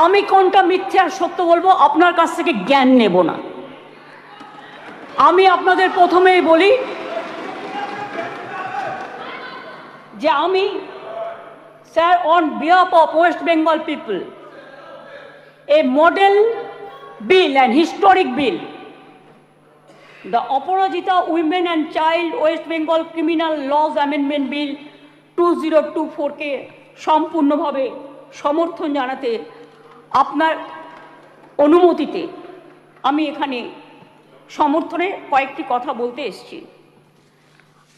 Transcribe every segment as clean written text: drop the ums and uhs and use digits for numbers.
আমি কোনটা মিথ্যে আর সত্য বলবো আপনার কাছ থেকে জ্ঞান নেব না। আমি আপনাদের প্রথমেই বলি যে আমি sir on behalf of West Bengal people a model bill and historic bill, the Aparajita Women and Child West Bengal Criminal Laws Amendment Bill 2024 কে সম্পূর্ণভাবে সমর্থন জানাতে আপনার অনুমতিতে আমি এখানে সমর্থনে কয়েকটি কথা বলতে এসেছি।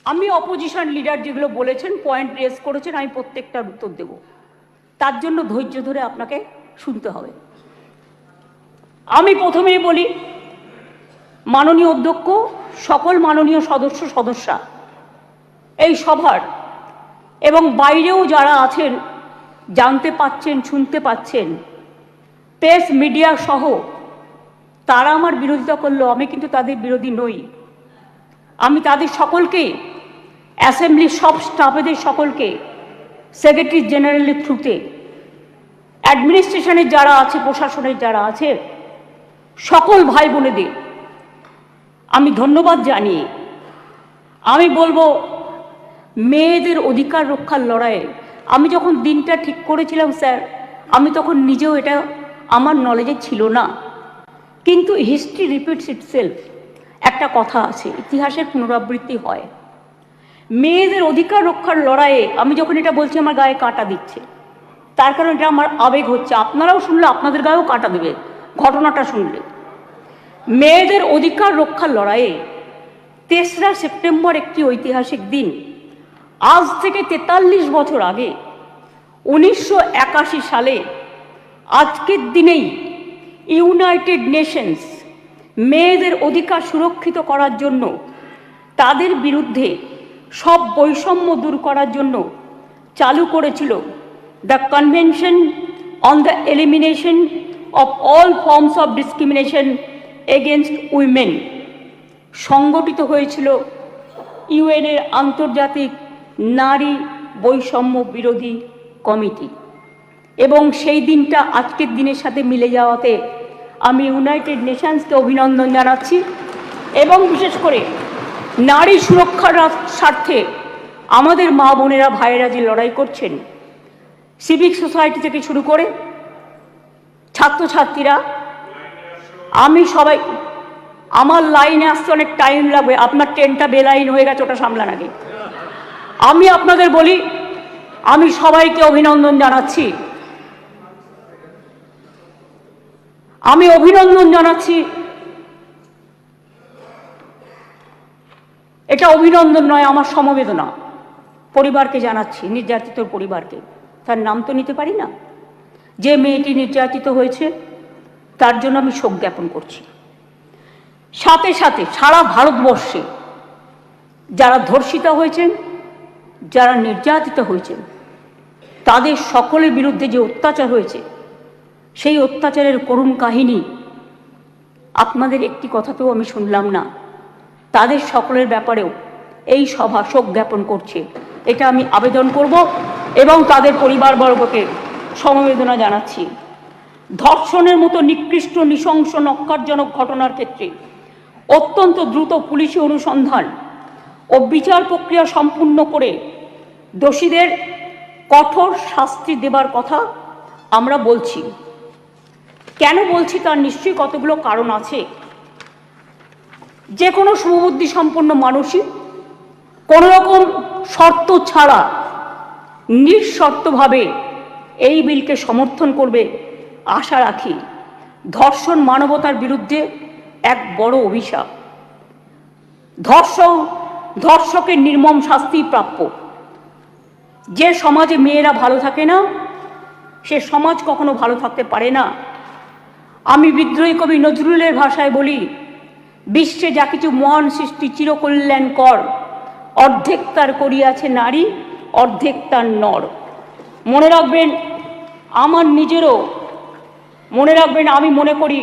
আমি অপোজিশন লিডার যেগুলো বলেছেন, পয়েন্ট রেজ করেছেন, আমি প্রত্যেকটার উত্তর দেব। তার জন্য ধৈর্য ধরে আপনাকে শুনতে হবে। আমি প্রথমেই বলি, মাননীয় অধ্যক্ষ, সকল মাননীয় সদস্যা এই সভার এবং বাইরেও যারা আছেন, জানতে পাচ্ছেন, শুনতে পাচ্ছেন, প্রেস মিডিয়া সহ, তারা আমার বিরোধিতা করলো, আমি কিন্তু তাদের বিরোধী নই। আমি তাদের সকলকে, অ্যাসেম্বলির সব স্টাফেদের সকলকে, সেক্রেটারি জেনারেলের থ্রুতে, অ্যাডমিনিস্ট্রেশনের যারা আছে, প্রশাসনের যারা আছে, সকল ভাই বোনেদের আমি ধন্যবাদ জানিয়ে আমি বলবো, মেয়েদের অধিকার রক্ষার লড়াইয়ে আমি যখন দিনটা ঠিক করেছিলাম স্যার, আমি তখন নিজেও এটা আমার নলেজে ছিল না, কিন্তু হিস্ট্রি রিপিটস ইটসেলফ। একটা কথা আছে, ইতিহাসের পুনরাবৃত্তি হয়। মেয়েদের অধিকার রক্ষার লড়াইয়ে আমি যখন এটা বলছি, আমার গায়ে কাঁটা দিচ্ছে, তার কারণ এটা আমার আবেগ হচ্ছে। আপনারাও শুনলে আপনাদের গায়েও কাঁটা দেবে ঘটনাটা শুনলে। মেয়েদের অধিকার রক্ষার লড়াইয়ে 3রা সেপ্টেম্বর একটি ঐতিহাসিক দিন। আজ থেকে 43 বছর আগে 1981 সালে আজকের দিনেই ইউনাইটেড নেশনস মেয়েদের অধিকার সুরক্ষিত করার জন্য, তাদের বিরুদ্ধে সব বৈষম্য দূর করার জন্য চালু করেছিল the convention on the elimination of all forms of discrimination against women. সংগঠিত হয়েছিল ইউএনের আন্তর্জাতিক নারী বৈষম্য বিরোধী কমিটি, এবং সেই দিনটা আজকের দিনের সাথে মিলে যাওয়াতে আমি ইউনাইটেড নেশনসকে অভিনন্দন জানাচ্ছি। এবং বিশেষ করে নারী সুরক্ষার স্বার্থে আমাদের মা বোনেরা, ভাইয়েরা যে লড়াই করছেন, সিভিক সোসাইটি থেকে শুরু করে ছাত্রছাত্রীরা, আমি সবাই, আমার লাইনে আসতে অনেক টাইম লাগবে, আপনার ট্রেনটা বেলাইন হয়ে গেছে, ওটা সামলান আগে। আমি আপনাদের বলি, আমি সবাইকে অভিনন্দন জানাচ্ছি। আমি অভিনন্দন জানাচ্ছি, এটা অভিনন্দন নয়, আমার সমবেদনা পরিবারকে জানাচ্ছি, নির্যাতিত পরিবারকে। তার নাম তো নিতে পারি না, যে মেয়েটি নির্যাতিত হয়েছে তার জন্য আমি শোক জ্ঞাপন করছি। সাথে সাথে সারা ভারতবর্ষে যারা ধর্ষিতা হয়েছেন, যারা নির্যাতিত হয়েছেন, তাদের সকলের বিরুদ্ধে যে অত্যাচার হয়েছে, সেই অত্যাচারের করুণ কাহিনী আপনাদের একটি কথাতেও আমি শুনলাম না। তাদের সকলের ব্যাপারেও এই সভা শোক জ্ঞাপন করছে, এটা আমি আবেদন করব এবং তাদের পরিবারবর্গকে সমবেদনা জানাচ্ছি। ধর্ষণের মতো নিকৃষ্ট, নৃশংস, নক্কারজনক ঘটনার ক্ষেত্রে অত্যন্ত দ্রুত পুলিশি অনুসন্ধান ও বিচার প্রক্রিয়া সম্পূর্ণ করে দোষীদের কঠোর শাস্তি দেবার কথা আমরা বলছি। কেন বলছি তার নিশ্চয়ই কতগুলো কারণ আছে। যে কোনো শুভবুদ্ধি সম্পন্ন মানুষই কোনো রকম শর্ত ছাড়া নিঃশর্তভাবে এই বিলকে সমর্থন করবে আশা রাখি। ধর্ষণ মানবতার বিরুদ্ধে এক বড় অভিশাপ। ধর্ষকের নির্মম শাস্তি প্রাপ্য। যে সমাজে মেয়েরা ভালো থাকে না, সে সমাজ কখনো ভালো থাকতে পারে না। আমি বিদ্রোহী কবি নজরুলের ভাষায় বলি, বিশ্বে যা কিছু মহান সৃষ্টি চিরকল্যাণকর, অর্ধেক তার করিয়াছে নারী, অর্ধেক তার নর। মনে রাখবেন, আমার নিজেরও মনে রাখবেন, আমি মনে করি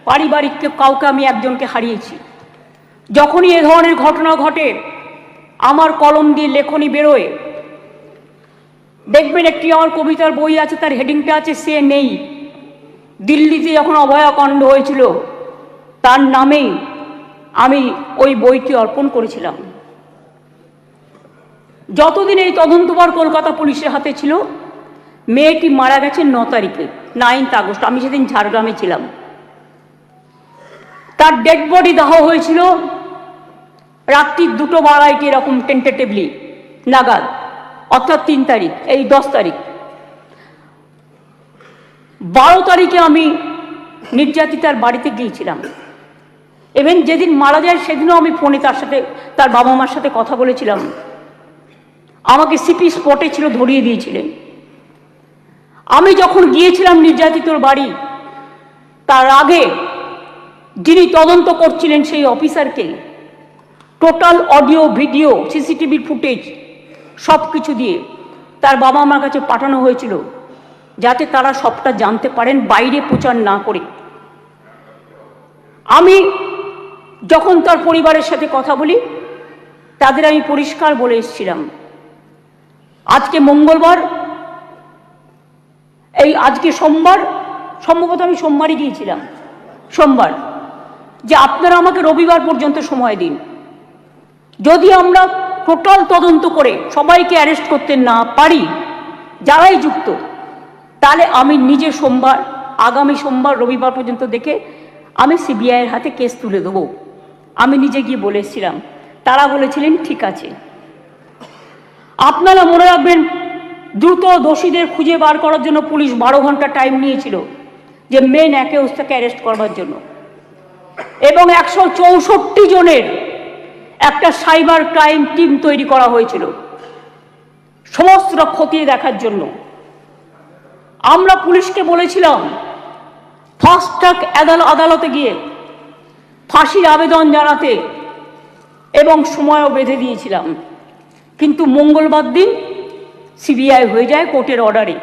পারিবারিক কাউকে আমি একজনকে হারিয়েছি। যখনই এ ধরনের ঘটনা ঘটে, আমার কলম দিয়ে লেখনী বেরোয়। দেখবেন একটি আমার কবিতার বই আছে, তার হেডিংটা আছে সে নেই। দিল্লিতে যখন অভয়াকাণ্ড হয়েছিল তার নামেই আমি ওই বইটি অর্পণ করেছিলাম। যতদিন এই তদন্তভার কলকাতা পুলিশের হাতে ছিল, মেয়েটি মারা গেছে 9 তারিখে, 9 আগস্ট। আমি সেদিন ঝাড়গ্রামে ছিলাম। তার ডেড বডি দাহ হয়েছিল রাত্রি 2:02 এরকম টেন্টেটিভলি নাগাদ, অর্থাৎ 3 তারিখ, এই 10 তারিখ। 12 তারিখে আমি নির্যাতিতার বাড়িতে গিয়েছিলাম। এবং যেদিন মারা যায় সেদিনও আমি ফোনে তার সাথে, তার বাবা মার সাথে কথা বলেছিলাম। আমাকে সিপি স্পটে ছিল, ধরিয়ে দিয়েছিলেন। আমি যখন গিয়েছিলাম নির্যাতিতর বাড়ি, তার আগে যিনি তদন্ত করছিলেন সেই অফিসারকে total audio, video, CCTV footage সব কিছু দিয়ে তার বাবা মার কাছে পাঠানো হয়েছিল, যাতে তারা সবটা জানতে পারেন, বাইরে প্রচার না করে। আমি যখন তার পরিবারের সাথে কথা বলি, তাদের আমি পরিষ্কার বলে এসেছিলাম, আজকে মঙ্গলবার, এই আজকে সোমবার, সম্ভবত আমি সোমবারই গিয়েছিলাম, সোমবার, যে আপনারা আমাকে রবিবার পর্যন্ত সময় দিন। যদি আমরা টোটাল তদন্ত করে সবাইকে অ্যারেস্ট করতে না পারি, যারাই যুক্ত, তাহলে আমি নিজে সোমবার, আগামী সোমবার, রবিবার পর্যন্ত দেখে আমি সিবিআইয়ের হাতে কেস তুলে দেবো। আমি নিজে গিয়ে বলে এসেছিলাম। তারা বলেছিলেন ঠিক আছে। আপনারা মনে রাখবেন, দ্রুত দোষীদের খুঁজে বার করার জন্য পুলিশ 12 ঘন্টা টাইম নিয়েছিল, যে মেন অ্যাকিউজটাকে অ্যারেস্ট করবার জন্য। এবং 164 জনের একটা সাইবার ক্রাইম টিম তৈরি করা হয়েছিল সমস্ত খতিয়ে দেখার জন্য। আমরা পুলিশকে বলেছিলাম ফাস্ট ট্র্যাক আদালতে গিয়ে ফাঁসির আবেদন জানাতে, এবং সময়ও বেঁধে দিয়েছিলাম। কিন্তু মঙ্গলবার দিন সিবিআই হয়ে যায় কোর্টের অর্ডারে।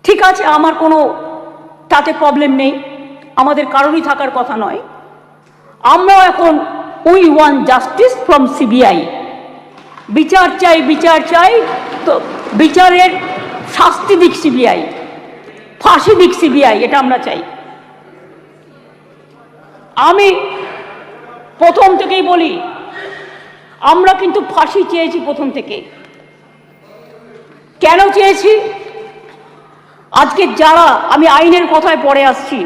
ঠিক আছে, আমার কোনো তাতে প্রবলেম নেই, আমাদের কারোরই থাকার কথা নয়। আমরাও এখন we want justice from CBI. বিচার চাই, বিচার চাই, তো বিচারের শাস্তি দিক সিবিআই, ফাঁসি দিক সিবিআই, এটা আমরা চাই। আমি প্রথম থেকেই বলি, আমরা কিন্তু ফাঁসি চেয়েছি প্রথম থেকে। কেন চেয়েছি? আজকে যারা, আমি আইনের কথায় পরে আসছি,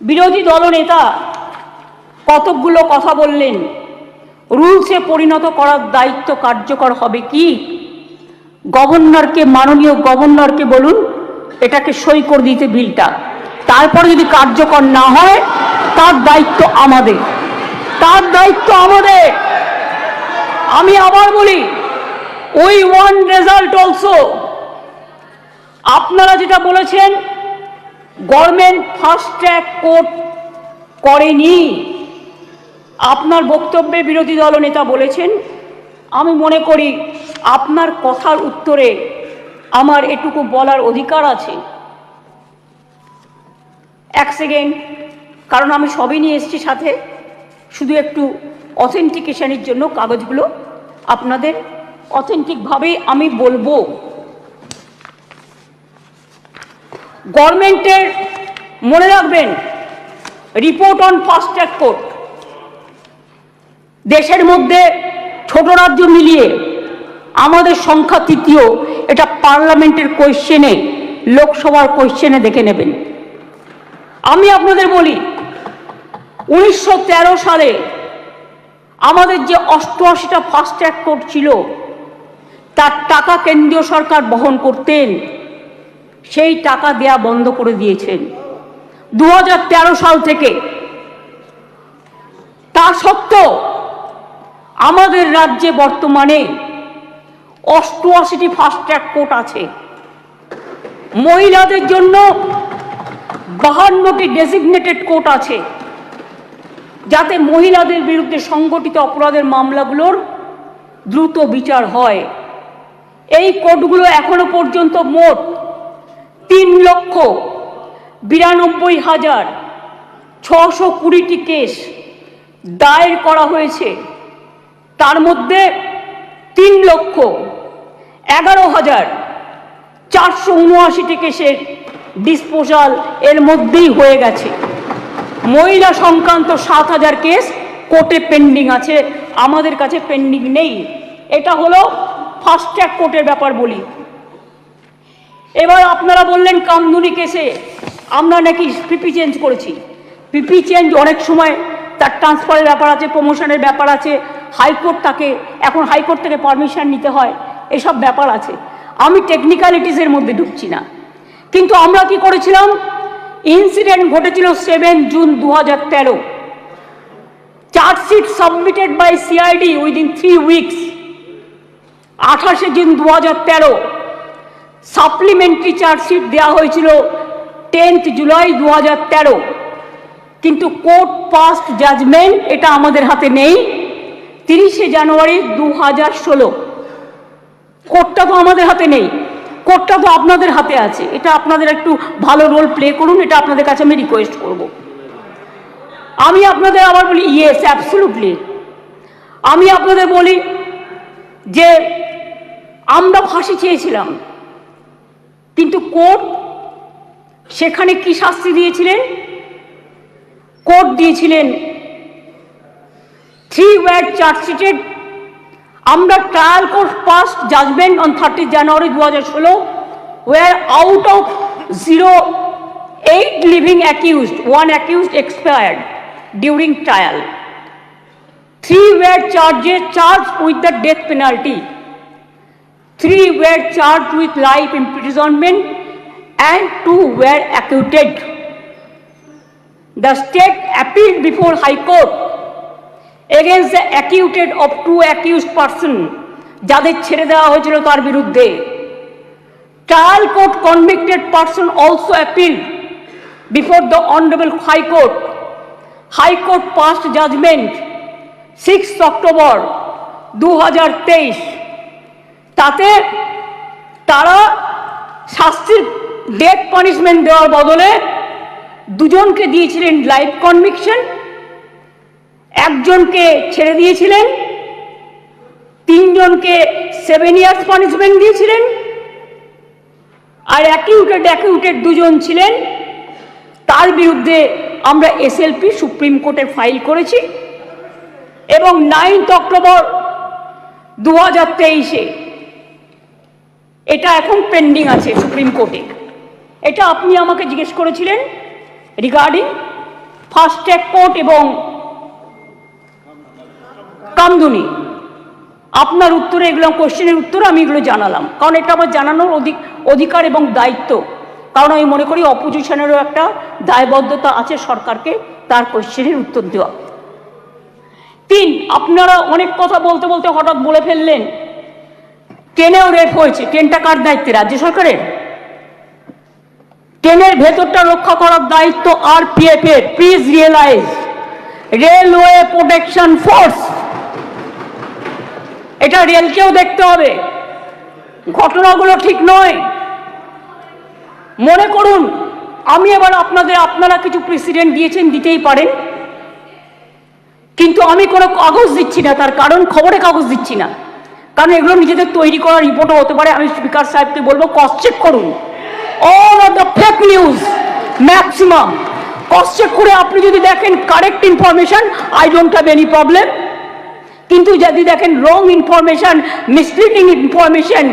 বিরোধী দলনেতা কতকগুলো কথা বললেন, রুলসে পরিণত করার দায়িত্ব কার্যকর হবে কি? গভর্নরকে, মাননীয় গভর্নরকে বলুন এটাকে সই করে দিতে বিলটা, তারপরে যদি কার্যকর না হয় তার দায়িত্ব আমাদের, তার দায়িত্ব আমাদের। আমি আবার বলি, উই ওয়ান্ট রেজাল্ট অলসো। আপনারা যেটা বলেছেন গভর্নমেন্ট ফাস্ট ট্র্যাক কোর্ট করেনি, আপনার বক্তব্যে বিরোধী দলনেতা বলেছেন। আমি মনে করি আপনার কথার উত্তরে আমার এটুকু বলার অধিকার আছে। এক সেকেন্ড, কারণ আমি সবই নিয়ে এসেছি সাথে, শুধু একটু অথেন্টিকেশনের জন্য কাগজগুলো আপনাদের অথেন্টিকভাবে আমি বলবো। গভর্নমেন্টের, মনে রাখবেন, report on fast track court, দেশের মধ্যে ছোট রাজ্য মিলিয়ে আমাদের সংখ্যা তৃতীয়। এটা পার্লামেন্টের কোয়েশ্চেনে, লোকসভার কোয়েশ্চেনে দেখে নেবেন। আমি আপনাদের বলি, 1913 সালে আমাদের যে 88টা ফাস্ট ট্র্যাক কোর্ট ছিল, তার টাকা কেন্দ্রীয় সরকার বহন করতেন, সেই টাকা দেয়া বন্ধ করে দিয়েছেন 2013 সাল থেকে। তা সত্ত্বেও আমাদের রাজ্যে বর্তমানে 88টি ফাস্ট ট্র্যাক কোর্ট আছে। মহিলাদের জন্য 52টি ডেজিগনেটেড কোর্ট আছে, যাতে মহিলাদের বিরুদ্ধে সংগঠিত অপরাধের মামলাগুলোর দ্রুত বিচার হয়। এই কোর্টগুলো এখনো পর্যন্ত মোট 3,92,620টি কেস দায়ের করা হয়েছে। তার মধ্যে 3,11,479টি কেসের ডিসপোজাল এর মধ্যেই হয়ে গেছে। মহিলা সংক্রান্ত 7,000 কেস কোর্টে পেন্ডিং আছে, আমাদের কাছে পেন্ডিং নেই। এটা হলো ফাস্ট ট্র্যাক কোর্টের ব্যাপার বলি। এবার আপনারা বললেন কামদুনি কেসে আমরা নাকি পিপি চেঞ্জ করেছি। পিপি চেঞ্জ অনেক সময় তার ট্রান্সফারের ব্যাপার আছে, প্রমোশনের ব্যাপার আছে, হাইকোর্ট তাকে এখন হাইকোর্ট থেকে পারমিশন নিতে হয়, এসব ব্যাপার আছে। আমি টেকনিক্যালিটিসের মধ্যে ঢুকছি না। কিন্তু আমরা কি করেছিলাম, ইনসিডেন্ট ঘটেছিল 7 June 2013। Chargesheet submitted by CID within 3 weeks 28 June 2013। Supplementary chargesheet দেওয়া হয়েছিল 10 জুলাই 2013। কিন্তু কোর্ট পাস্ট জাজমেন্ট এটা আমাদের হাতে নেই 30 জানুয়ারি 2016। কোর্টটা তো আমাদের হাতে নেই, কোর্টটা তো আপনাদের হাতে আছে। এটা আপনাদের একটু ভালো রোল প্লে করুন, এটা আপনাদের কাছে আমি রিকোয়েস্ট করব। আমি আপনাদের আবার বলি, ইয়েস অ্যাবসলিউটলি, আমি আপনাদের বলি যে আমরা ফাঁসি চেয়েছিলাম, কিন্তু কোর্ট সেখানে কি শাস্তি দিয়েছিলেন? কোর্ট দিয়েছিলেন 3 were চার্জশিটেড। আমরা trial court passed judgement on 30 January 2016, where out of 8 living accused, 1 accused expired during trial. 3 were charged with the death penalty. 3 were charged with life imprisonment and 2 were acquitted. The state appealed before High Court against the acquitted of 2 accused person, যাদের ছেড়ে দেওয়া হয়েছিল তার বিরুদ্ধে। Trial court convicted person also appealed before the Honorable High Court. High Court passed judgment 6 October 2023। তাতে তারা শাস্তির death punishment দেওয়ার বদলে 2 জনকে দিয়েছিলেন লাইফ কনভিকশন, 1 জনকে ছেড়ে দিয়েছিলেন, 3 জনকে 7 ইয়ার্স পানিশমেন্ট দিয়েছিলেন। আর অ্যাকিউটেড 2 জন ছিলেন, তার বিরুদ্ধে আমরা এসএলপি সুপ্রিম কোর্টে ফাইল করেছি এবং 9 অক্টোবর 2023 এটা এখন পেন্ডিং আছে সুপ্রিম কোর্টে। এটা আপনি আমাকে জিজ্ঞেস করেছিলেন রিগার্ডিং ফাস্ট ট্র্যাক কোর্ট এবং কামদুনি। আপনার উত্তরে এগুলো কোশ্চেনের উত্তরে আমি এগুলো জানালাম, কারণ এটা আমার জানানোর অধিকার এবং দায়িত্ব। কারণ আমি মনে করি অপোজিশনেরও একটা দায়বদ্ধতা আছে সরকারকে তার কোশ্চেনের উত্তর দেওয়া। 3, আপনারা অনেক কথা বলতে বলতে হঠাৎ বলে ফেললেন ট্রেনেও রেপ হয়েছে। ট্রেনটা কার দায়িত্বে? রাজ্য সরকারের। ট্রেনের ভেতরটা রক্ষা করার দায়িত্ব আরপিএফ এর। Please realise, railway protection force. এটা রেলকেও দেখতে হবে, ঘটনাগুলো ঠিক নয়। মনে করুন আমি এবার আপনারা কিছু প্রেসিডেন্ট দিয়েছেন, দিতেই পারেন, কিন্তু আমি কোনো কাগজ দিচ্ছি না। তার কারণ খবরে কাগজ দিচ্ছি না, কারণ এগুলো নিজেদের তৈরি করা রিপোর্টও হতে পারে। আমি স্পিকার সাহেবকে বলবো ক্রস চেক করুন all of the fake news, maximum cross check করে আপনি যদি দেখেন correct information, I don't have any problem. কিন্তু যদি দেখেন wrong information, misleading information,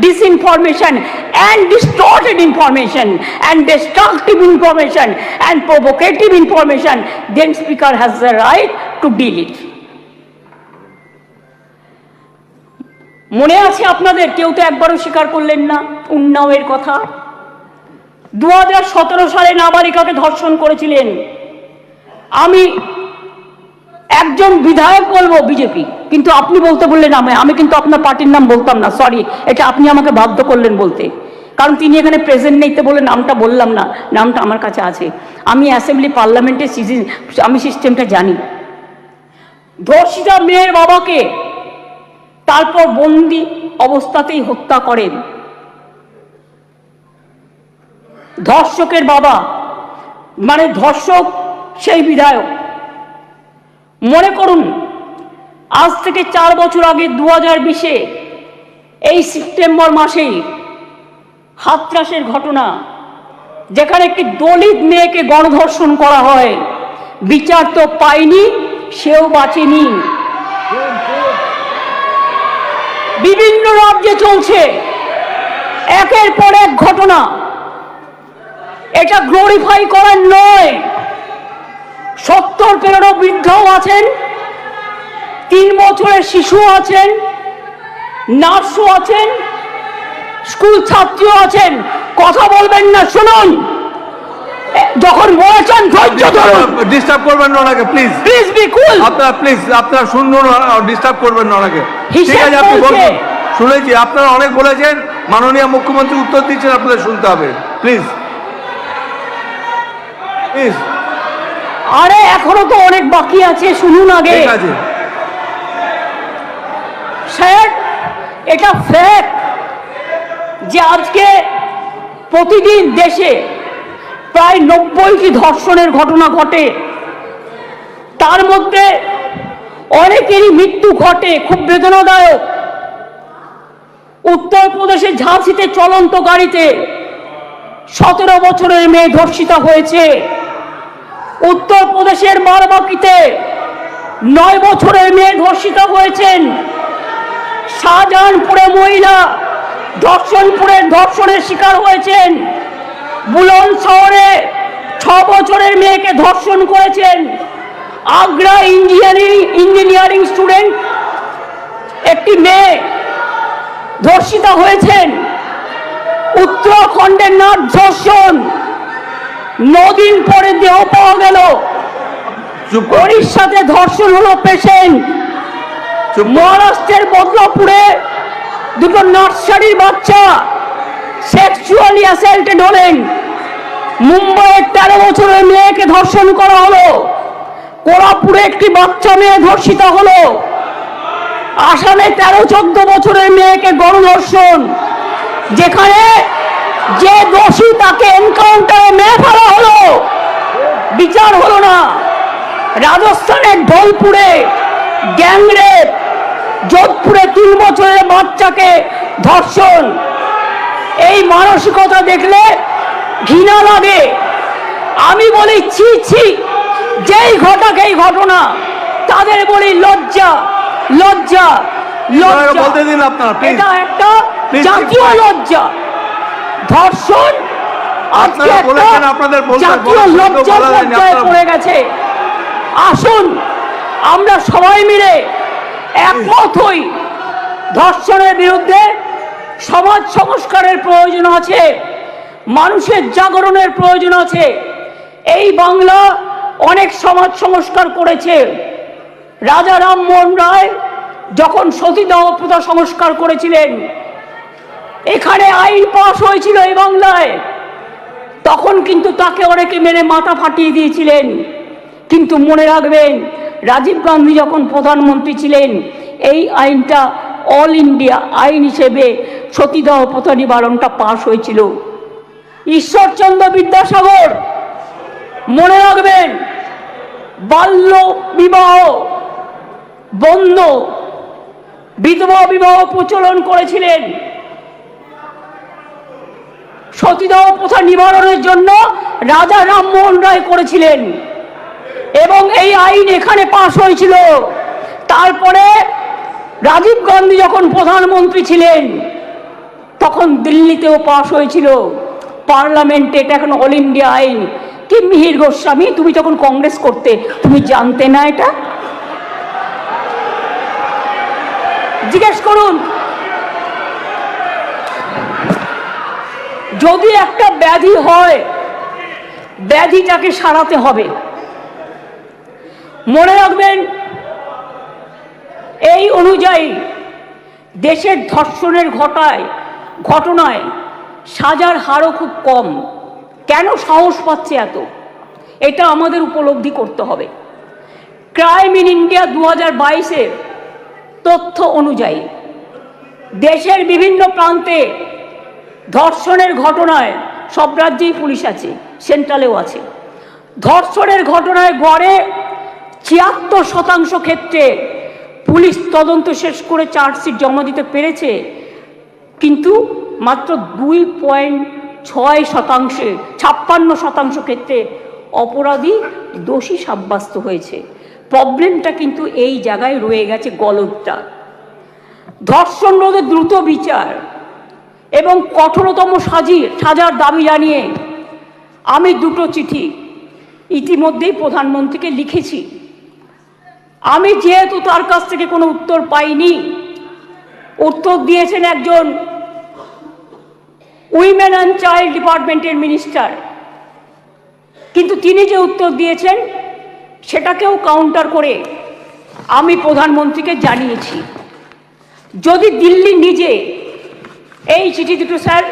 disinformation and distorted information and destructive information and provocative information, then speaker has the right to deal it. মনে আছে আপনাদের? কেউ তো একবারও স্বীকার করলেন না উন্নাওয়ের কথা। 2017 সালে নাবালিকাকে ধর্ষণ করেছিলেন। আমি একজন বিধায়ক বলবো বিজেপি, কিন্তু আপনি বলতে বললেন আমি কিন্তু আপনার পার্টির নাম বলতাম না, সরি, এটা আপনি আমাকে বাধ্য করলেন বলতে, কারণ তিনি এখানে প্রেজেন্ট নেই তো বলে নামটা বললাম না। নামটা আমার কাছে আছে, আমি অ্যাসেম্বলি পার্লামেন্টের আমি সিস্টেমটা জানি। ধর্ষিতা মেয়ের বাবাকে তারপর বন্দি অবস্থাতেই হত্যা করেন ধর্ষকের বাবা, মানে ধর্ষক সেই বিধায়ক। মনে করুন আজ থেকে 4 বছর আগে 2020-এ এই সেপ্টেম্বর মাসেই হাতরাসের ঘটনা, যেখানে একটি দলিত মেয়েকে গণধর্ষণ করা হয়, বিচার তো পায়নি, সেও বাঁচেনি। বিভিন্ন রাজ্যে চলছে একের পর এক ঘটনা। এটা গ্লোরিফাই করার নয়। 70 পেরোনো বৃদ্ধও আছেন, 3 বছরের শিশু আছেন, নার্সও আছেন, স্কুল ছাত্রীও আছেন। কথা বলবেন না, শুনুন। যখন বলেছেন ধৈর্য ধরুন। ডিস্টার্ব করবেন না ওনাকে, প্লিজ প্লিজ বি কুল। আপনারা শুনুন, ডিস্টার্ব করবেন না ওনাকে। ঠিক আছে, আপনি বলুন। শুনেছি, আপনারা অনেক বলেছেন, মাননীয় মুখ্যমন্ত্রী উত্তর দিচ্ছেন, আপনাদের শুনতে হবে। Please please. আরে এখনো তো অনেক বাকি আছে, শুনুন আগে। ঠিক আছে স্যার, এটা ফ্যাক্ট যে আজকে প্রতিদিন দেশে প্রায় 90টি ধর্ষণের ঘটনা ঘটে। তার মধ্যে অনেকেরই মৃত্যু ঘটে, খুব বেদনাদায়ক। উত্তরপ্রদেশের ঝাঁসিতে চলন্ত গাড়িতে 17 বছরের মেয়ে ধর্ষিতা হয়েছে। উত্তরপ্রদেশের বারাবাঁকিতে 9 বছরের মেয়ে ধর্ষিতা হয়েছেন। শাহজাহানপুরে মহিলা ধর্ষণের শিকার হয়েছেন। বুলন শহরে 6 বছরের মেয়েকে ধর্ষণ করেছেন। আগ্রা ইঞ্জিনিয়ারিং স্টুডেন্ট একটি মেয়ে ধর্ষিতা হয়েছেন। উত্তরাখণ্ডের নাট ধর্ষণ, 9 দিন পরে দেহ পাওয়া গেল। ওড়িশাতে ধর্ষণ হলো পেশেন্ট। মহারাষ্ট্রের বদলাপুরে 2 নার্সারির বাচ্চা সেক্সুয়ালি অ্যাসাল্টেড হলেন। মুম্বাইয়ের 13 বছরের মেয়েকে ধর্ষণ করা হলো। কোরাপুরে একটি বাচ্চা মেয়ে ধর্ষিতা হলো। আসামে 13-14 বছরের মেয়েকে গণধর্ষণ, যেখানে যে দোষী তাকে এনকাউন্টারে মেরে ফেলা হলো, বিচার হলো না। রাজস্থানের ঢোলপুরে গ্যাংরেপ, যোধপুরে 3 বছরের বাচ্চাকে ধর্ষণ। এই মানসিকতা দেখলে ঘৃণা লাগে। আমি বলি ছি ছি, যেই ঘটাক এই ঘটনা, তাদের বলি লজ্জা লজ্জা লজ্জা। এটা একটা জাতীয় লজ্জা। ধর্ষণ আজকে জাতীয় লজ্জার পর্যায়ে পড়ে গেছে। আসুন আমরা সবাই মিলে একমত হই, ধর্ষণের বিরুদ্ধে সমাজ সংস্কারের প্রয়োজন আছে, মানুষের জাগরণের প্রয়োজন আছে। এই বাংলা অনেক সমাজ সংস্কার করেছে। রাজা রামমোহন রায় যখন সতীদাহ প্রথা সংস্কার করেছিলেন, এখানে আইন পাস হয়েছিল এই বাংলায়, তখন কিন্তু তাকে অনেকে মেরে মাথা ফাটিয়ে দিয়েছিলেন। কিন্তু মনে রাখবেন, রাজীব গান্ধী যখন প্রধানমন্ত্রী ছিলেন, এই আইনটা অল ইন্ডিয়া আইন হিসেবে সতীদাহ প্রথা নিবারণটা পাশ হয়েছিল। ঈশ্বরচন্দ্র বিদ্যাসাগর, মনে রাখবেন, বাল্য বিবাহ বন্ধ, বিধবা বিবাহ প্রচলন করেছিলেন। সতীদাহ প্রথা নিবারণের জন্য রাজা রামমোহন রায় করেছিলেন এবং এই আইন এখানে পাশ হয়েছিল। তারপরে রাজীব গান্ধী যখন প্রধানমন্ত্রী ছিলেন, তখন দিল্লিতেও পাশ হয়েছিল পার্লামেন্টে। এটা এখন অল ইন্ডিয়া আইন। কি মিহির গোস্বামী, তুমি যখন কংগ্রেস করতে, তুমি জানতে না এটা? জিজ্ঞেস করুন। যদি একটা ব্যাধি হয়, ব্যাধিটাকে সারাতে হবে। মনে রাখবেন, এই অনুযায়ী দেশের ধর্ষণের ঘটনায় সাজার হারও খুব কম। কেন সাহস পাচ্ছে এত, এটা আমাদের উপলব্ধি করতে হবে। ক্রাইম ইন ইন্ডিয়া 2022-এর তথ্য অনুযায়ী দেশের বিভিন্ন প্রান্তে ধর্ষণের ঘটনায়, সব রাজ্যেই পুলিশ আছে, সেন্ট্রালেও আছে, ধর্ষণের ঘটনায় গড়ে 76% ক্ষেত্রে পুলিশ তদন্ত শেষ করে চার্জশিট জমা দিতে পেরেছে। কিন্তু মাত্র 56% ক্ষেত্রে অপরাধী দোষী সাব্যস্ত হয়েছে। প্রবলেমটা কিন্তু এই জায়গায় রয়ে গেছে, গলদটা। ধর্ষণ রোধে দ্রুত বিচার এবং কঠোরতম সাজার দাবি জানিয়ে আমি দুটো চিঠি ইতিমধ্যেই প্রধানমন্ত্রীকে লিখেছি। আমি যেহেতু তার কাছ থেকে কোনো উত্তর পাইনি, উত্তর দিয়েছেন একজন উইমেন অ্যান্ড চাইল্ড ডিপার্টমেন্টের মিনিস্টার, কিন্তু তিনি যে উত্তর দিয়েছেন সেটাকেও কাউন্টার করে আমি প্রধানমন্ত্রীকে জানিয়েছি। যদি দিল্লি নিজে এই চিঠি দুটো, স্যার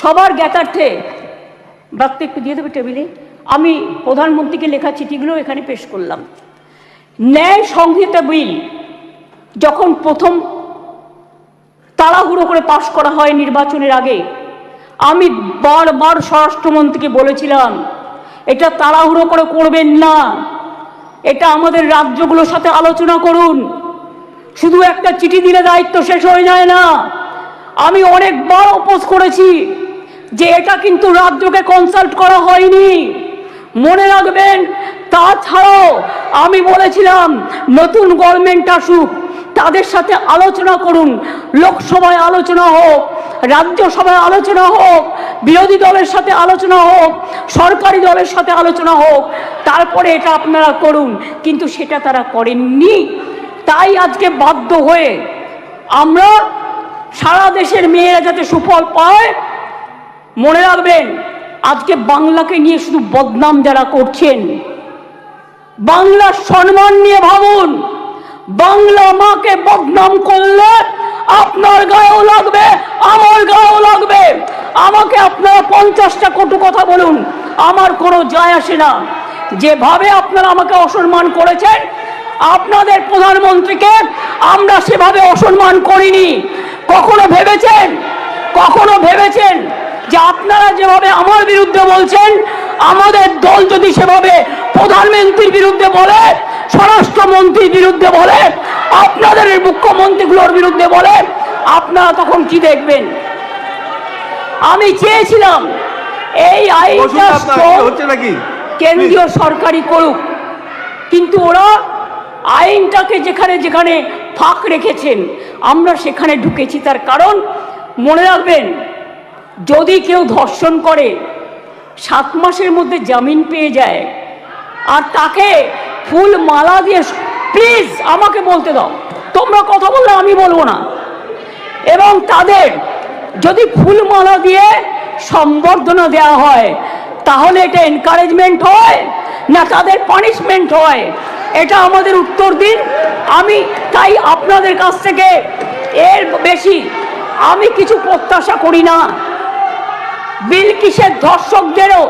সবার জ্ঞাতার্থে বার্তা একটু দিয়ে দেবে টেবিলে, আমি প্রধানমন্ত্রীকে লেখা চিঠিগুলো এখানে পেশ করলাম। ন্যায় সংহিতা বিল যখন প্রথম তাড়াহুড়ো করে পাশ করা হয় নির্বাচনের আগে, আমি বারবার স্বরাষ্ট্রমন্ত্রীকে বলেছিলাম এটা তাড়াহুড়ো করে করবেন না, এটা আমাদের রাজ্যগুলোর সাথে আলোচনা করুন, শুধু একটা চিঠি দিলে দায়িত্ব শেষ হয়ে যায় না। আমি অনেকবার অপোজ করেছি যে এটা কিন্তু রাজ্যকে কনসাল্ট করা হয়নি, মনে রাখবেন। তাছাড়াও আমি বলেছিলাম নতুন গভর্নমেন্ট আসুক, তাদের সাথে আলোচনা করুন, লোকসভায় আলোচনা হোক, রাজ্যসভায় আলোচনা হোক, বিরোধী দলের সাথে আলোচনা হোক, সরকারি দলের সাথে আলোচনা হোক, তারপরে এটা আপনারা করুন। কিন্তু সেটা তারা করেননি। তাই আজকে বাধ্য হয়ে আমরা সারা দেশের মেয়েরা যাতে সুফল পায়, মনে রাখবেন আজকে বাংলাকে নিয়ে শুধু বদনাম যারা করছেন, বাংলার সম্মান নিয়ে ভাবুন। বাংলা মাকে বদনাম করলে আপনার গায়েও লাগবে, আমার গায়েও লাগবে। আমাকে আপনারা 50টা কটু কথা বলুন, আমার কোনো যায় আসে না। যেভাবে আপনারা আমাকে অসম্মান করেছেন, আপনাদের প্রধানমন্ত্রীকে আমরা সেভাবে অসম্মান করিনি। কখনো ভেবেছেন যে আপনারা যেভাবে আমার বিরুদ্ধে বলছেন, আমাদের দল যদি সেভাবে প্রধানমন্ত্রীর বিরুদ্ধে বলে, স্বরাষ্ট্রমন্ত্রীর বিরুদ্ধে বলে, আপনাদের মুখ্যমন্ত্রীগুলোর বিরুদ্ধে বলে, আপনারা তখন কি দেখবেন? আমি চেয়েছিলাম এই আইনটা কেন্দ্রীয় সরকারই করুক, কিন্তু ওরা আইনটাকে যেখানে যেখানে ফাঁক রেখেছেন আমরা সেখানে ঢুকেছি। তার কারণ মনে রাখবেন, যদি কেউ ধর্ষণ করে 7 মাসের মধ্যে জামিন পেয়ে যায়, আর তাকে ফুল মালা দিয়ে, প্লিজ আমাকে বলতে দাও, তোমরা কথা বললে আমি বলবো না, এবং তাদের যদি ফুলমালা দিয়ে সম্বর্ধনা দেওয়া হয়, তাহলে এটা এনকারেজমেন্ট হয় না তাদের পানিশমেন্ট হয়? এটা আমাদের উত্তর দিন। আমি তাই আপনাদের কাছ থেকে এর বেশি আমি কিছু প্রত্যাশা করি না। বিলকিসের ধর্ষকদেরও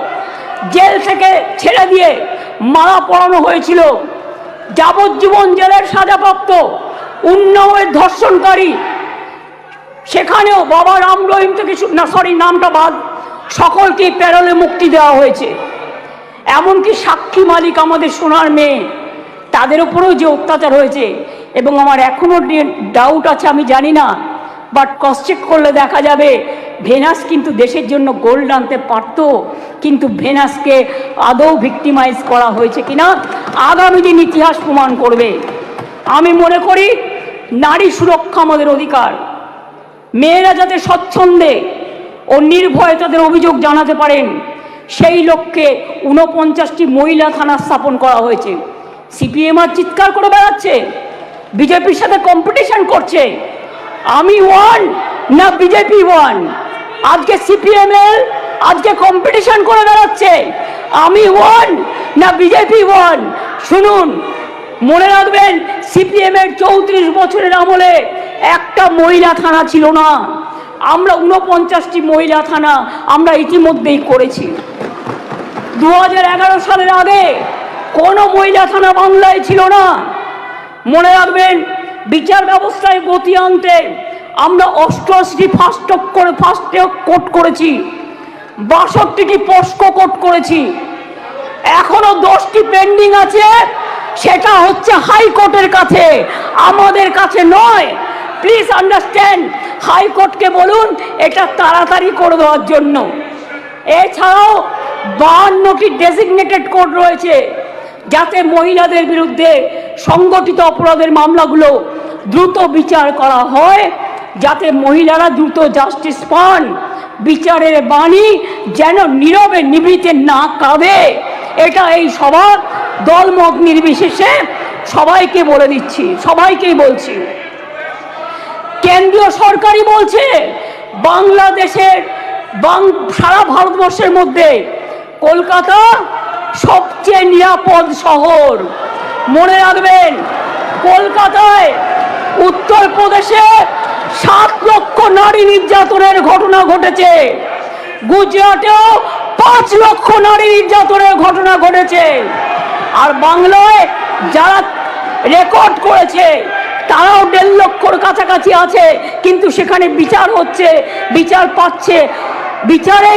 জেল থেকে ছেড়ে দিয়ে মালা পরানো হয়েছিল, যাবজ্জীবন জেলের সাজাপ্রাপ্ত উন্নাওয়ের ধর্ষণকারী, সেখানেও বাবা রাম রহিম থেকে নামটা বাদ, সকলকে প্যারোলে মুক্তি দেওয়া হয়েছে। এমনকি সাক্ষী মালিক আমাদের সোনার মেয়ে, তাদের উপরেও যে অত্যাচার হয়েছে, এবং আমার এখনো ডাউট আছে, আমি জানি না, বাট ক্রস চেক করলে দেখা যাবে ভেনাস কিন্তু দেশের জন্য গোল্ড আনতে পারত, কিন্তু ভেনাসকে আদৌ ভিক্টিমাইজ করা হয়েছে কিনা আগামী দিন ইতিহাস প্রমাণ করবে। আমি মনে করি নারী সুরক্ষা আমাদের অধিকার। মেয়েরা যাতে স্বচ্ছন্দে ও নির্ভয়ে তাদের অভিযোগ জানাতে পারেন, সেই লক্ষ্যে 49টি মহিলা থানা স্থাপন করা হয়েছে। সিপিএম আর চিৎকার করে বেড়াচ্ছে, বিজেপির সাথে কম্পিটিশন করছে। আমি ওয়ান না বিজেপি ওয়ান? আজকে সিপিএম এর আজকে কম্পিটিশন করে বেড়াচ্ছে, আমি ওয়ান না বিজেপি ওয়ান? শুনুন, মনে রাখবেন সিপিএম এর 34 বছরের আমলে একটা মহিলা থানা ছিল না। আমরা 49টি মহিলা থানা আমরা ইতিমধ্যেই করেছি। 2011 সালের আগে কোনো মহিলা থানা বাংলায় ছিল না। মনে রাখবেন বিচার ব্যবস্থায় গতি আনতে আমরা 88টি ফাস্ট ট্র্যাক কোর্ট করেছি, 62টি পস্কো কোর্ট করেছি, এখনো 10টি পেন্ডিং আছে। সেটা হচ্ছে হাইকোর্টের কাছে, আমাদের কাছে নয়। প্লিজ আন্ডারস্ট্যান্ড, হাইকোর্টকে বলুন এটা তাড়াতাড়ি করে দেওয়ার জন্য। এছাড়াও 52টি ডেজিগনেটেড কোর্ট রয়েছে, যাতে মহিলাদের বিরুদ্ধে সংগঠিত অপরাধের মামলাগুলো দ্রুত বিচার করা হয়, যাতে মহিলারা দ্রুত জাস্টিস পান, বিচারের বাণী যেন নীরবে নিভৃতে না কাঁদে। এটা এই সভা দলমত নির্বিশেষে সবাইকে বলে দিচ্ছি, সবাইকেই বলছি। কেন্দ্রীয় সরকারই বলছে বাংলাদেশের সারা ভারতবর্ষের মধ্যে কলকাতা সবচেয়ে নিরাপদ শহর। মনে রাখবেন, কলকাতায় উত্তরপ্রদেশে 7 লক্ষ নারী নির্যাতনের ঘটনা ঘটেছে, গুজরাটেও 5 লক্ষ নারী নির্যাতনের ঘটনা ঘটেছে, আর বাংলায় যারা রেকর্ড করেছে তারাও 1.5 লক্ষর কাছাকাছি আছে, কিন্তু সেখানে বিচার হচ্ছে, বিচার পাচ্ছে। বিচারে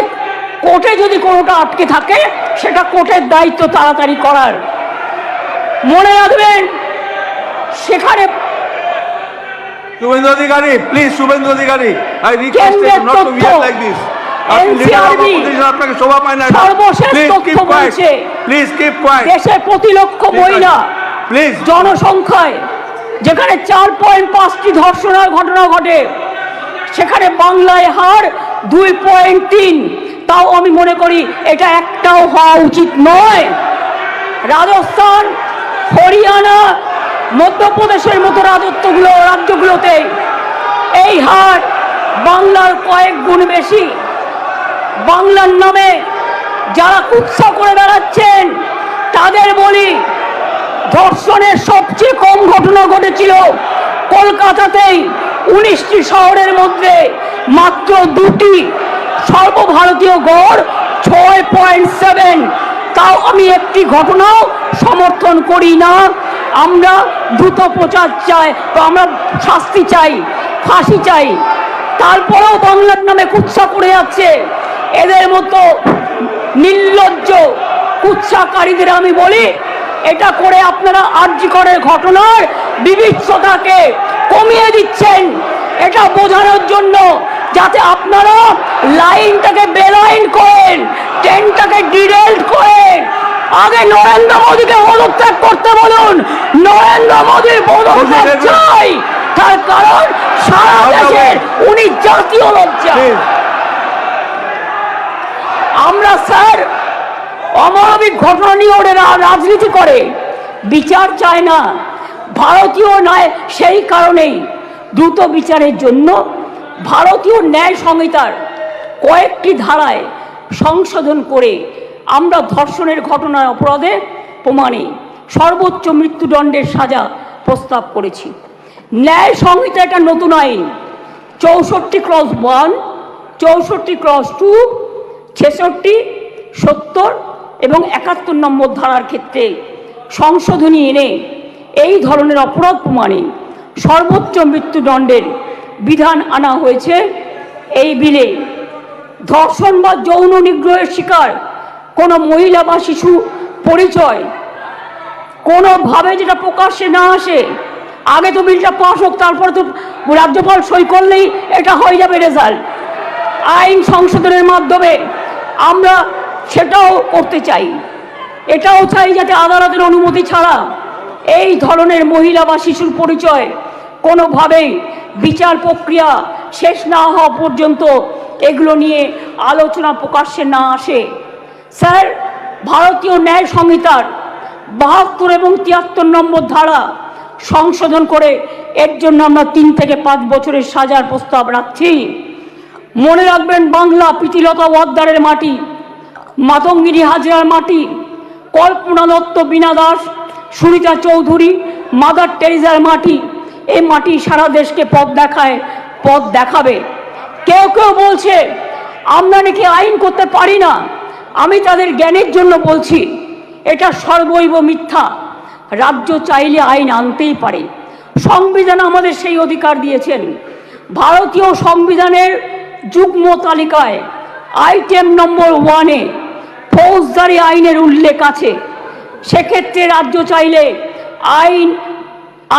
কোর্টে যদি কোনোটা আটকে থাকে, সেটা কোর্টের দায়িত্ব তাড়াতাড়ি করার। মনে রাখবেন, সেখানে Suvendu Adhikari, please, Suvendu Adhikari, I request you not to behave like this. আপনি লিডার অফ অপোজিশন, আপনাকে শোভা পায় না। সর্বশেষ তথ্য বলছে, প্লিজ কিপ কোয়াইট। দেশে প্রতি লক্ষ মহিলা প্লিজ জনসংখ্যায় যেখানে 4.5টি ধর্ষণের ঘটনা ঘটে, সেখানে বাংলায় হার 2.3। তাও আমি মনে করি এটা একটাও হওয়া উচিত নয়। রাজস্থান, হরিয়ানা, মধ্যপ্রদেশের মতো রাজ্যগুলোতে এই হার বাংলার কয়েক গুণ বেশি। বাংলার নামে যারা কুৎসা করে বেড়াচ্ছেন তাদের বলি, ধর্ষণের সবচেয়ে কম ঘটনা ঘটেছিল কলকাতাতেই, 19টি শহরের মধ্যে মাত্র 2টি, সর্বভারতীয় গড় 6.7। তাও আমি একটি ঘটনাও সমর্থন করি না। আমরা দ্রুত প্রচার চাই, আমরা শাস্তি চাই, ফাঁসি চাই। তারপরেও বাংলার নামে কুৎসা করে যাচ্ছে এদের মতো নির্লজ্জ কুৎসাকারীদের আমি বলি, এটা করে আপনারা আরজিকরের ঘটনার বিভৎসতাকে কমিয়ে দিচ্ছেন, এটা বোঝানোর জন্য, যাতে আপনারা লাইনটাকে বেলাইন করেন, ট্রেনটাকে ডিরেল করেন। আগে নরেন্দ্র মোদীকে পদত্যাগ করতে বলুন, নরেন্দ্র মোদীর পদত্যাগ চাই, তার কারণ সারা দেশের উনি জাতীয় লজ্জা। আমরা স্যার অমানবিক ঘটনা নিয়ে ওরা রাজনীতি করে, বিচার চায় না, ভারতীয় নয়। সেই কারণেই দ্রুত বিচারের জন্য ভারতীয় ন্যায় সংহিতার কয়েকটি ধারায় সংশোধন করে আমরা ধর্ষণের ঘটনার অপরাধে প্রমাণে সর্বোচ্চ মৃত্যুদণ্ডের সাজা প্রস্তাব করেছি। ন্যায় সংহিতা একটা নতুন আইন 64/1, 64/2, 66, 70 এবং 71 নম্বর ধারার ক্ষেত্রে সংশোধনী এনে এই ধরনের অপরাধ প্রমাণে সর্বোচ্চ মৃত্যুদণ্ডের বিধান আনা হয়েছে এই বিলে। ধর্ষণ বা যৌন নিগ্রহের শিকার কোনো মহিলা বা শিশু পরিচয় কোনোভাবে যেটা প্রকাশ্যে না আসে, আগে তো বিলটা পাস হোক, তারপরে তো রাজ্যপাল সই করলেই এটা হয়ে যাবে রেজাল্ট। আইন সংশোধনের মাধ্যমে আমরা সেটাও করতে চাই। এটাও চাই যাতে আদালতের অনুমতি ছাড়া এই ধরনের মহিলা বা শিশুর পরিচয় কোনোভাবেই বিচার প্রক্রিয়া শেষ না হওয়া পর্যন্ত এগুলো নিয়ে আলোচনা প্রকাশ্যে না আসে। স্যার, ভারতীয় ন্যায় সংহিতার 72 এবং 73 নম্বর ধারা সংশোধন করে এর জন্য আমরা 3 থেকে 5 বছরের সাজার প্রস্তাব রাখছি। মনে রাখবেন, বাংলা প্রীতিলতা ওয়াদ্দারের মাটি, মাতঙ্গিনী হাজরার মাটি, কল্পনা দত্ত, বীণা দাস, সুরিতা চৌধুরী, মাদার টেরিজার মাটি। এই মাটি সারা দেশকে পথ দেখাবে। কেউ কেউ বলছে আমরা নাকি আইন করতে পারি না। আমি তাদের জ্ঞানের জন্য বলছি, এটা সর্বৈব মিথ্যা। রাজ্য চাইলে আইন আনতেই পারে, সংবিধান আমাদের সেই অধিকার দিয়েছেন। ভারতীয় সংবিধানের যুগ্ম তালিকায় আইটেম নম্বর 1-এ ফৌজদারি আইনের উল্লেখ আছে। সেক্ষেত্রে রাজ্য চাইলে আইন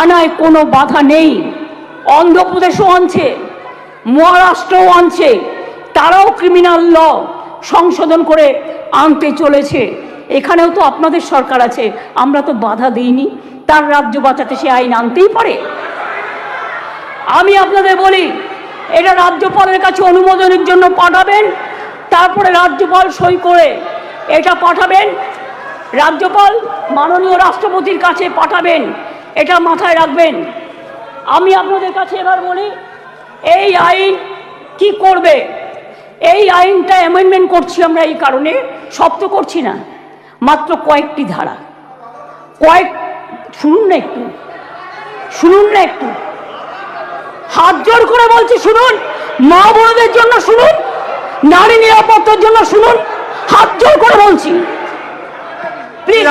আনায় কোনো বাধা নেই। অন্ধ্রপ্রদেশও আনছে, মহারাষ্ট্রও আনছে, তারাও ক্রিমিনাল ল সংশোধন করে আনতে চলেছে। এখানেও তো আপনাদের সরকার আছে, আমরা তো বাধা দিইনি, তার রাজ্য বাঁচাতে সে আইন আনতেই পারে। আমি আপনাদের বলি, এটা রাজ্যপালের কাছে অনুমোদনের জন্য পাঠাবেন, তারপরে রাজ্যপাল সই করে এটা পাঠাবেন, রাজ্যপাল মাননীয় রাষ্ট্রপতির কাছে পাঠাবেন, এটা মাথায় রাখবেন। আমি আপনাদের কাছে এবার বলি, এই আইন কি করবে? এই আইনটা অ্যামেন্ডমেন্ট করছি আমরা এই কারণে, সব তো করছি না, মাত্র কয়েকটি ধারা, শুনুন না একটু, শুনুন না একটু, হাত জোর করে বলছি শুনুন, মা বোনদের জন্য শুনুন, নারী নিরাপত্তার জন্য শুনুন, হাত জোর করে বলছি। প্লিজ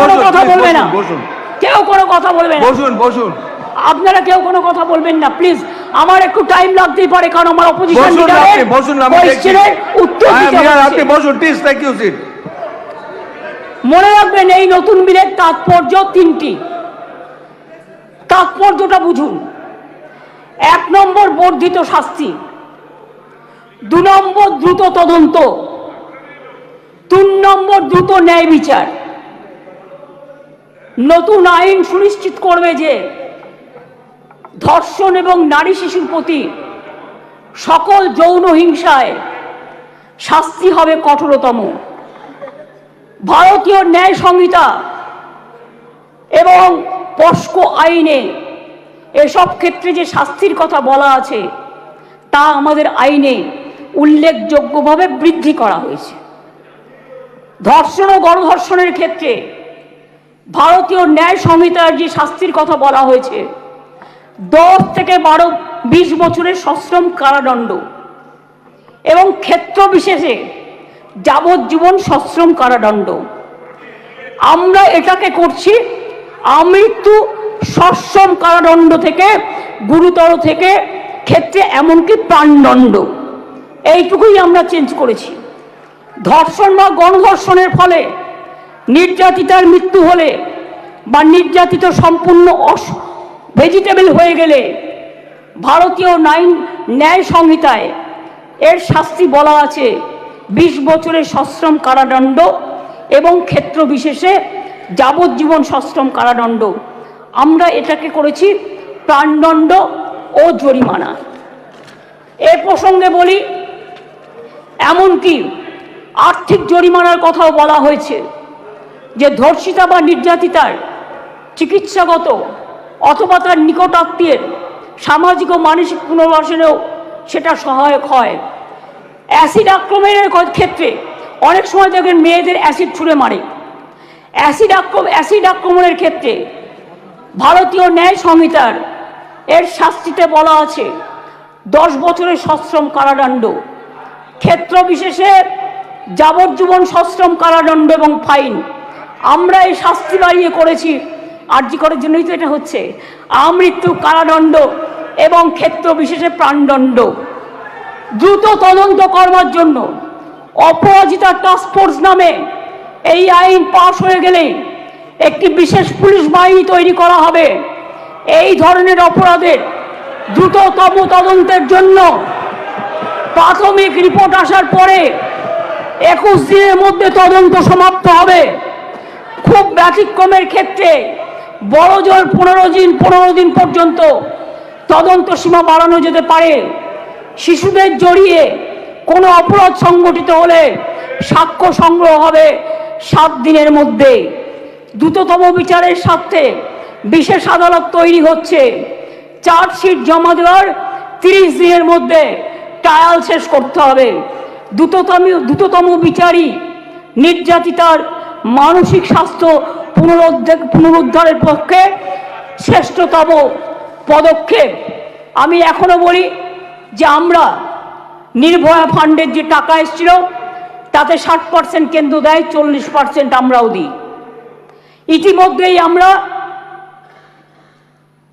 কোনো কথা বলবে না, কেউ কোনো কথা বলবে না, বসুন বসুন, আপনারা কেউ কোনো কথা বলবেন না প্লিজ। আমার একটু টাইম লাগতেই পারে, কারণ আমার অপোজিশন লিডারের কোশ্চেনের উত্তর দিতে হবে। আপনি বসুন প্লিজ, থ্যাংক ইউ সিট। মনে রাখবেন, এই নতুন বিলের তাৎপর্য তিনটি, তাৎপর্যটা বুঝুন। 1 নম্বর বর্ধিত শাস্তি, 2 নম্বর দ্রুত তদন্ত, 3 নম্বর দ্রুত ন্যায় বিচার। নতুন আইন সুনিশ্চিত করবে যে ধর্ষণ এবং নারী শিশুর প্রতি সকল যৌন হিংসায় শাস্তি হবে কঠোরতম। ভারতীয় ন্যায় সংহিতা এবং পস্কো আইনে এসব ক্ষেত্রে যে শাস্তির কথা বলা আছে তা আমাদের আইনে উল্লেখযোগ্যভাবে বৃদ্ধি করা হয়েছে। ধর্ষণ ও গণধর্ষণের ক্ষেত্রে ভারতীয় ন্যায় সংহিতার যে শাস্তির কথা বলা হয়েছে 10 থেকে 20 বছরের সশ্রম কারাদণ্ড এবং ক্ষেত্র বিশেষে যাবজ্জীবন সশ্রম কারাদণ্ড। আমরা এটাকে করছি আমৃত্যু সশ্রম কারাদণ্ড থেকে গুরুতর থেকে ক্ষেত্রে এমনকি প্রাণদণ্ড, এইটুকুই আমরা চেঞ্জ করেছি। ধর্ষণ বা গণধর্ষণের ফলে নির্যাতিতার মৃত্যু হলে বা নির্যাতিত সম্পূর্ণ ভেজিটেবল হয়ে গেলে ভারতীয় ন্যায় সংহিতায় এর শাস্তি বলা আছে 20 বছরের সশ্রম কারাদণ্ড এবং ক্ষেত্র বিশেষে যাবজ্জীবন সশ্রম কারাদণ্ড। আমরা এটাকে করেছি প্রাণদণ্ড ও জরিমানা। এ প্রসঙ্গে বলি, এমনকি আর্থিক জরিমানার কথাও বলা হয়েছে, যে ধর্ষিতা বা নির্যাতিতার চিকিৎসাগত অথবা তার নিকট আত্মীয়ের সামাজিক ও মানসিক পুনর্বাসনেও সেটা সহায়ক হয়। অ্যাসিড আক্রমণের ক্ষেত্রে অনেক সময় দেখবেন মেয়েদের অ্যাসিড ছুঁড়ে মারে। অ্যাসিড আক্রমণের ক্ষেত্রে ভারতীয় ন্যায় সংহিতার এর শাস্তিতে বলা আছে 10 বছরের সশ্রম কারাদণ্ড, ক্ষেত্র বিশেষে যাবজ্জীবন সশ্রম কারাদণ্ড এবং ফাইন। আমরা এই শাস্তি বাড়িয়ে করেছি, আরজি করার জন্যই তো এটা হচ্ছে, আমৃত্যু কারাদণ্ড এবং ক্ষেত্র বিশেষে প্রাণদণ্ড। দ্রুত তদন্ত করবার জন্য অপরাজিতা টাস্ক ফোর্স নামে এই আইন পাশ হয়ে গেলে একটি বিশেষ পুলিশ বাহিনী তৈরি করা হবে। এই ধরনের অপরাধের দ্রুততম তদন্তের জন্য প্রাথমিক রিপোর্ট আসার পরে 21 দিনের মধ্যে তদন্ত সমাপ্ত হবে। খুব ব্যতিক্রমের ক্ষেত্রে বড় জোর 15 দিন পর্যন্ত তদন্ত সীমা বাড়ানো যেতে পারে। শিশুদের জড়িয়ে কোনো অপরাধ সংগঠিত হলে সাক্ষ্য সংগ্রহ হবে 7 দিনের মধ্যে। দ্রুততম বিচারের স্বার্থে বিশেষ আদালত তৈরি হচ্ছে। চার্জশিট জমা দেওয়ার 30 দিনের মধ্যে ট্রায়াল শেষ করতে হবে। দ্রুততম বিচারই নির্যাতিতার মানসিক স্বাস্থ্য পুনরুদ্ধারের পক্ষে শ্রেষ্ঠতম পদক্ষেপ। আমি এখনো বলি যে আমরা নির্ভয়া ফান্ডের যে টাকা এসেছিল তাতে 60% কেন্দ্র দেয়, 40% আমরাও দিই। ইতিমধ্যেই আমরা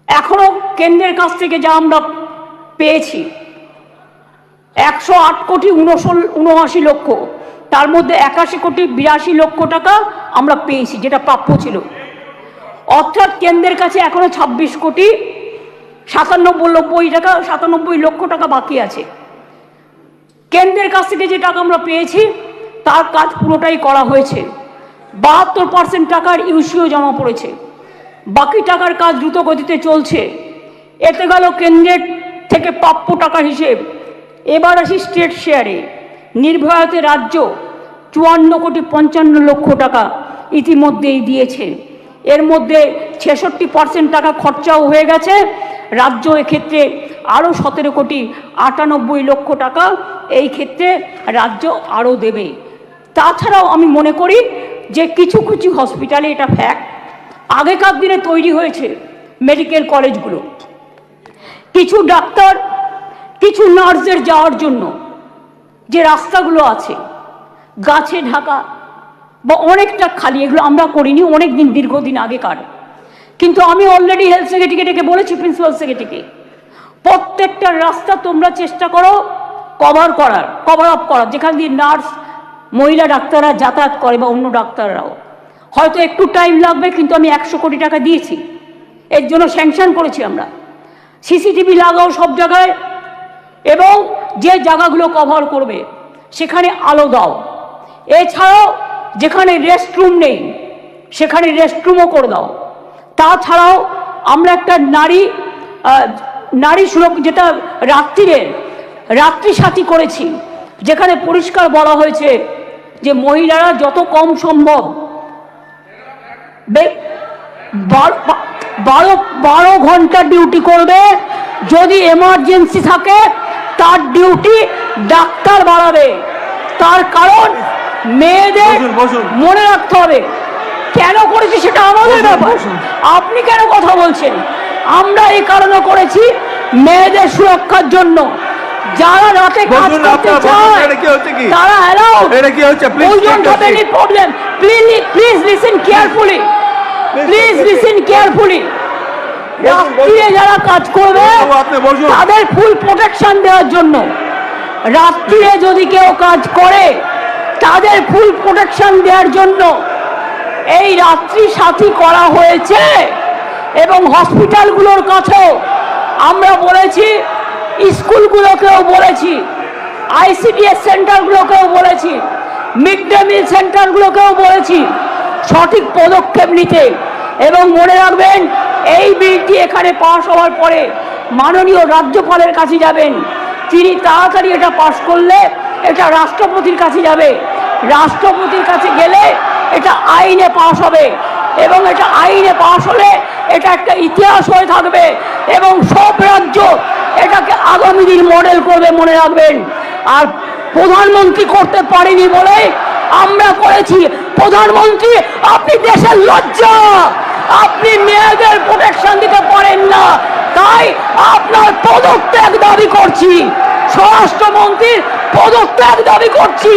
এখনো কেন্দ্রের কাছ থেকে যা আমরা পেয়েছি 108 কোটি 79 লক্ষ, তার মধ্যে 81 কোটি 82 লক্ষ টাকা আমরা পেয়েছি, যেটা প্রাপ্য ছিল। অর্থাৎ কেন্দ্রের কাছে এখনো 26 কোটি 97 লক্ষ টাকা বাকি আছে। কেন্দ্রের কাছ থেকে যে টাকা আমরা পেয়েছি তার কাজ পুরোটাই করা হয়েছে। 72% টাকার ইউসিও জমা পড়েছে, বাকি টাকার কাজ দ্রুত গতিতে চলছে। এতে গেল কেন্দ্রের থেকে প্রাপ্য টাকার হিসেব। এবার আসি স্টেট শেয়ারে। নির্ভয়াতে রাজ্য 54,55,00,000 টাকা ইতিমধ্যেই দিয়েছে। এর মধ্যে 66% টাকা খরচাও হয়ে গেছে। রাজ্য এক্ষেত্রে আরও 17,98,00,000 টাকা এই ক্ষেত্রে রাজ্য আরও দেবে। তাছাড়াও আমি মনে করি যে কিছু কিছু হসপিটালে এটা ফ্যাক্ট, আগেকার দিনে তৈরি হয়েছে মেডিকেল কলেজগুলো, কিছু ডাক্তার কিছু নার্সের যাওয়ার জন্য যে রাস্তাগুলো আছে গাছে ঢাকা বা অনেকটা খালি, এগুলো আমরা করিনি, অনেক দিন দীর্ঘদিন আগেকার। কিন্তু আমি অলরেডি হেলথ সেক্রেটারিকে ডেকে বলেছি, প্রিন্সিপাল সেক্রেটারিকে, প্রত্যেকটা রাস্তা তোমরা চেষ্টা করো কভার আপ করার, যেখান দিয়ে নার্স মহিলা ডাক্তাররা যাতায়াত করে বা অন্য ডাক্তাররাও। হয়তো একটু টাইম লাগবে, কিন্তু আমি 100 কোটি টাকা দিয়েছি, এর জন্য স্যাংশন করেছি আমরা। সিসিটিভি লাগাও সব জায়গায়, এবং যে জায়গাগুলো কভার করবে সেখানে আলো দাও। এছাড়াও যেখানে রেস্টরুম নেই সেখানে রেস্টরুমও করে দাও। তাছাড়াও আমরা একটা নারী সুরক্ষা, যেটা রাত্রি সাথী করেছি, যেখানে পরিষ্কার বলা হয়েছে যে মহিলারা যত কম সম্ভব 12 ঘন্টা ডিউটি করবে। যদি এমার্জেন্সি থাকে তার ডিউটি ডাক্তার বাড়াবে। তার কারণ মেয়েদের মনে রাখতে হবে কেন করেছি সেটা আমাদের ব্যাপার, আপনি কেন কথা বলছেন? আমরা এই কারণে করেছি মেয়েদের সুরক্ষার জন্য। যারা রাতে কাজ করতে চায় তারা allow. Problem, please listen carefully, রাত্রিরে যারা কাজ করবে তাদের ফুল প্রোটেকশন দেওয়ার জন্য, রাত্রিরে যদি কেউ কাজ করে তাদের ফুল প্রোটেকশন দেওয়ার জন্য এই রাত্রি সাথী করা হয়েছে। এবং হসপিটালগুলোর কাছেও আমরা বলেছি, স্কুলগুলোকেও বলেছি, ICDS সেন্টারগুলোকেও বলেছি, মিড ডে মিল সেন্টারগুলোকেও বলেছি সঠিক পদক্ষেপ নিতে। এবং মনে রাখবেন, এই বিলটি এখানে পাশ হওয়ার পরে মাননীয় রাজ্যপালের কাছে যাবেন, তিনি তাড়াতাড়ি এটা পাশ করলে এটা রাষ্ট্রপতির কাছে যাবে, রাষ্ট্রপতির কাছে গেলে এটা আইনে পাশ হবে, এবং এটা আইনে পাশ হলে এটা একটা ইতিহাস হয়ে থাকবে এবং সব রাজ্য এটাকে আগামী দিন মডেল করবে, মনে রাখবেন। আর প্রধানমন্ত্রী করতে পারেনি বলে আমরা করেছি। প্রধানমন্ত্রী, আপনি দেশের লজ্জা, আপনি মেয়েদের প্রোটেকশন দিতে পারেন না, তাই আপনার পদত্যাগ দাবি করছি। স্বরাষ্ট্রমন্ত্রীর পদত্যাগ দাবি করছি,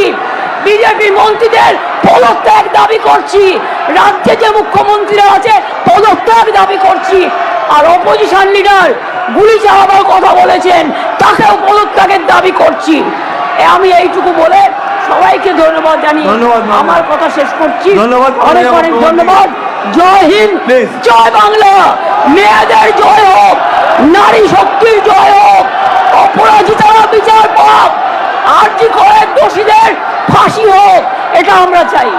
বিজেপি মন্ত্রীদের পদত্যাগ দাবি করছি, রাজ্যে যে মুখ্যমন্ত্রীরা আছে পদত্যাগ দাবি করছি। আর অপোজিশন লিডার গুলি চালাবার কথা বলেছেন, তাকেও পদত্যাগের দাবি করছি। আমি এইটুকু বলে সবাইকে ধন্যবাদ জানিয়ে আমার কথা শেষ করছি। অনেক অনেক ধন্যবাদ। জয় হিন্দ, জয় বাংলা, মেয়েদের জয় হোক, নারী শক্তির জয় হোক, অপরাজিতারা বিচার পাক, আরজি করের দোষীদের ফাঁসি হোক, এটা আমরা চাই।